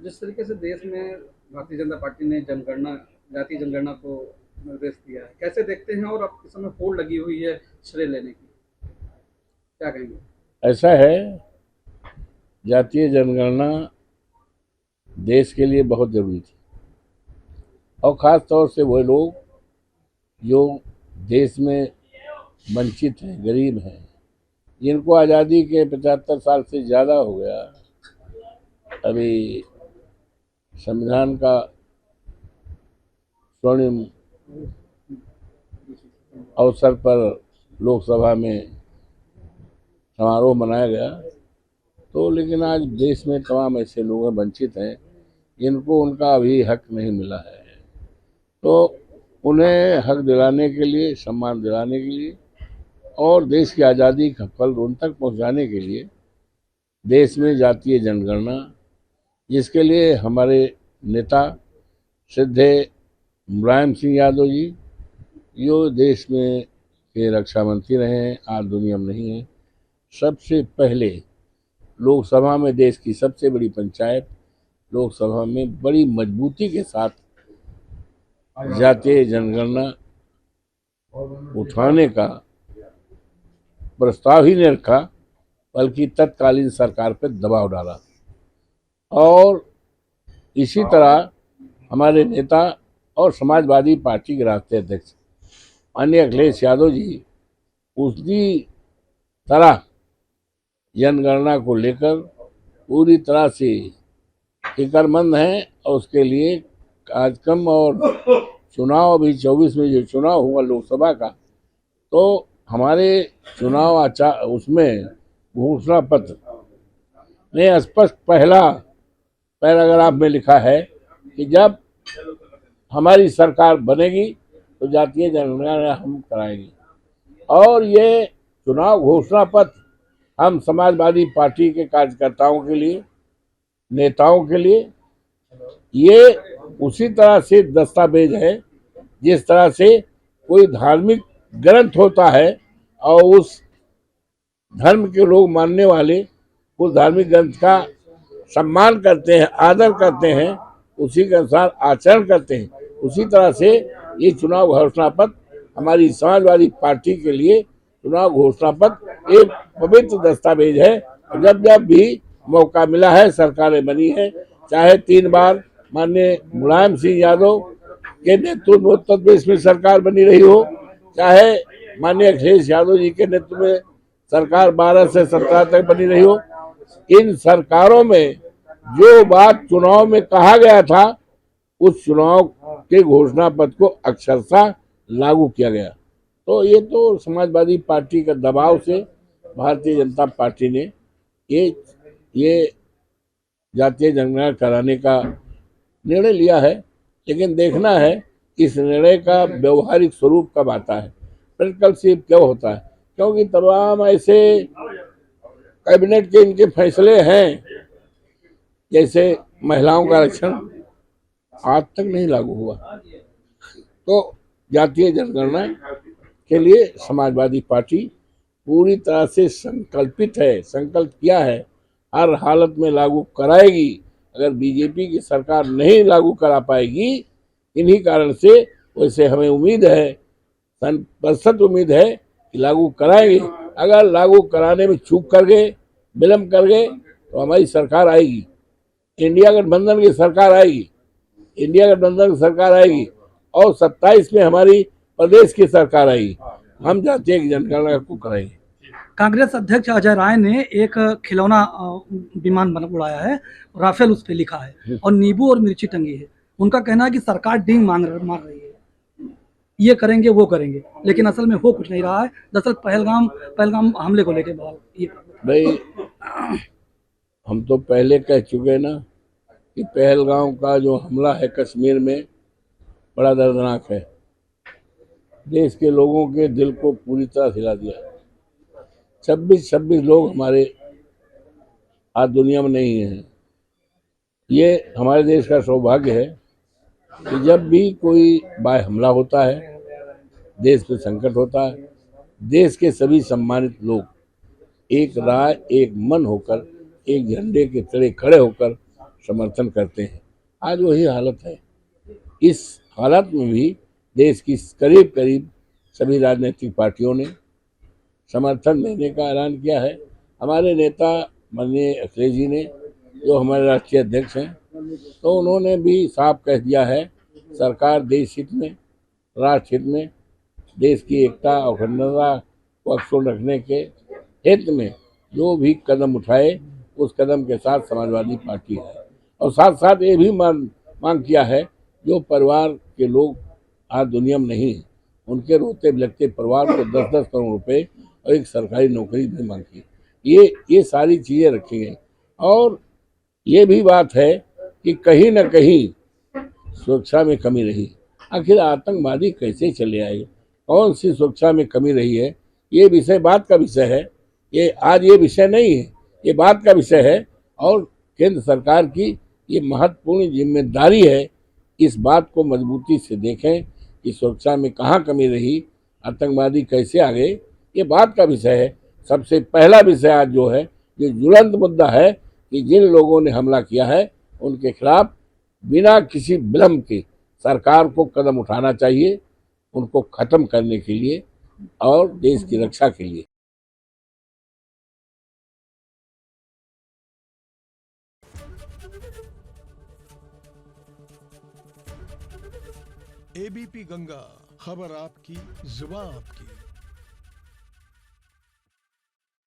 जिस तरीके से देश में भारतीय जनता पार्टी ने जनगणना जातीय जनगणना को निर्देश दिया है, कैसे देखते हैं? और अब इस समय होड़ लगी हुई है श्रेय लेने की, क्या कहेंगे? ऐसा है, जातीय जनगणना देश के लिए बहुत जरूरी थी, और ख़ास तौर से वो लोग जो देश में वंचित हैं, गरीब हैं, जिनको आज़ादी के 75 साल से ज़्यादा हो गया। अभी संविधान का स्वर्णिम अवसर पर लोकसभा में समारोह मनाया गया, तो लेकिन आज देश में तमाम ऐसे लोग वंचित हैं जिनको उनका अभी हक नहीं मिला है। तो उन्हें हक दिलाने के लिए, सम्मान दिलाने के लिए और देश की आज़ादी का फल उन तक पहुंचाने के लिए देश में जातीय जनगणना, जिसके लिए हमारे नेता श्रद्धेय मुलायम सिंह यादव जी, जो देश में के रक्षा मंत्री रहे हैं, आज दुनिया में नहीं है, सबसे पहले लोकसभा में देश की सबसे बड़ी पंचायत लोकसभा में बड़ी मजबूती के साथ जातीय जनगणना उठाने का प्रस्ताव ही नहीं रखा, बल्कि तत्कालीन सरकार पर दबाव डाला। और इसी तरह हमारे नेता और समाजवादी पार्टी के राष्ट्रीय अध्यक्ष माननीय अखिलेश यादव जी उसी तरह जनगणना को लेकर पूरी तरह से फिक्रमंद हैं, और उसके लिए कार्यक्रम और चुनाव अभी 24 में जो चुनाव हुआ लोकसभा का, तो हमारे चुनाव आचार उसमें घोषणा पत्र में स्पष्ट पहला पैराग्राफ में लिखा है कि जब हमारी सरकार बनेगी तो जातीय जनगणना हम कराएंगे। और ये चुनाव घोषणा पत्र हम समाजवादी पार्टी के कार्यकर्ताओं के लिए, नेताओं के लिए, ये उसी तरह से दस्तावेज है जिस तरह से कोई धार्मिक ग्रंथ होता है और उस धर्म के लोग मानने वाले उस धार्मिक ग्रंथ का सम्मान करते हैं, आदर करते हैं, उसी के अनुसार आचरण करते हैं। उसी तरह से ये चुनाव घोषणा पत्र हमारी समाजवादी पार्टी के लिए चुनाव घोषणा पत्र एक पवित्र दस्तावेज है। जब जब भी मौका मिला है, सरकारें बनी है, चाहे 3 बार माननीय मुलायम सिंह यादव के नेतृत्व में उत्तर प्रदेश में सरकार बनी रही हो, चाहे माननीय अखिलेश यादव जी के नेतृत्व में सरकार 12 से 17 तक बनी रही हो, इन सरकारों में जो बात चुनाव में कहा गया था, उस चुनाव के घोषणा पत्र को अक्षरशः लागू किया गया। तो ये तो समाजवादी पार्टी के दबाव से भारतीय जनता पार्टी ने ये जातीय जनगणना कराने का निर्णय लिया है, लेकिन देखना है इस निर्णय का व्यवहारिक स्वरूप कब आता है, प्रैक्टिकल शेप क्या होता है, क्योंकि तमाम ऐसे कैबिनेट के इनके फैसले हैं, जैसे महिलाओं का आरक्षण आज तक नहीं लागू हुआ। तो जातीय जनगणना के लिए समाजवादी पार्टी पूरी तरह से संकल्पित है, संकल्प किया है, हर हालत में लागू कराएगी। अगर बीजेपी की सरकार नहीं लागू करा पाएगी इन्हीं कारण से, वैसे हमें उम्मीद है, 100% उम्मीद है कि लागू कराएंगे। अगर लागू कराने में चूक कर गए, विलम्ब कर गए, तो हमारी सरकार आएगी, इंडिया गठबंधन की सरकार आएगी, इंडिया गठबंधन की सरकार आएगी, और 27 में हमारी प्रदेश की सरकार आएगी। हम जातीय जनगणना को कराएंगे। कांग्रेस अध्यक्ष अजय राय ने एक खिलौना विमान उड़ाया है, राफेल उस पर लिखा है और नींबू और मिर्ची टंगी है। उनका कहना है कि सरकार डींग मार रही है, ये करेंगे वो करेंगे, लेकिन असल में हो कुछ नहीं रहा है। दरअसल पहलगाम हमले को लेकर भाई, हम तो पहले कह चुके ना कि पहलगाम का जो हमला है कश्मीर में बड़ा दर्दनाक है, देश के लोगों के दिल को पूरी तरह हिला दिया। 26 लोग हमारे आज दुनिया में नहीं हैं। ये हमारे देश का सौभाग्य है कि जब भी कोई बाह्य हमला होता है, देश पे संकट होता है, देश के सभी सम्मानित लोग एक राय एक मन होकर, एक झंडे के तले खड़े होकर समर्थन करते हैं। आज वही हालत है। इस हालत में भी देश की करीब करीब सभी राजनीतिक पार्टियों ने समर्थन देने का ऐलान किया है। हमारे नेता माननीय अखिलेश जी ने, जो हमारे राष्ट्रीय अध्यक्ष हैं, तो उन्होंने भी साफ कह दिया है, सरकार देश हित में, राष्ट्र हित में, देश की एकता और अखंडता को अक्षुण्ण रखने के हित में जो भी कदम उठाए, उस कदम के साथ समाजवादी पार्टी है। और साथ साथ ये भी मांग किया है, जो परिवार के लोग आज दुनिया में नहीं, उनके रोते बिलखते परिवार को 10-10 करोड़ रुपए और एक सरकारी नौकरी भी मांग की। ये सारी चीज़ें रखी गई। और ये भी बात है कि कहीं न कहीं सुरक्षा में कमी रही। आखिर आतंकवादी कैसे चले आए, कौन सी सुरक्षा में कमी रही है, ये विषय बात का विषय है। ये आज ये विषय नहीं है, ये बात का विषय है। और केंद्र सरकार की ये महत्वपूर्ण जिम्मेदारी है, इस बात को मजबूती से देखें कि सुरक्षा में कहाँ कमी रही, आतंकवादी कैसे आ गए, ये बात का विषय है। सबसे पहला विषय आज जो है, जो ज्वलंत मुद्दा है कि जिन लोगों ने हमला किया है, उनके खिलाफ बिना किसी विलंब के सरकार को कदम उठाना चाहिए, उनको खत्म करने के लिए और देश की रक्षा के लिए। एबीपी गंगा, खबर आपकी, जुबान आपकी।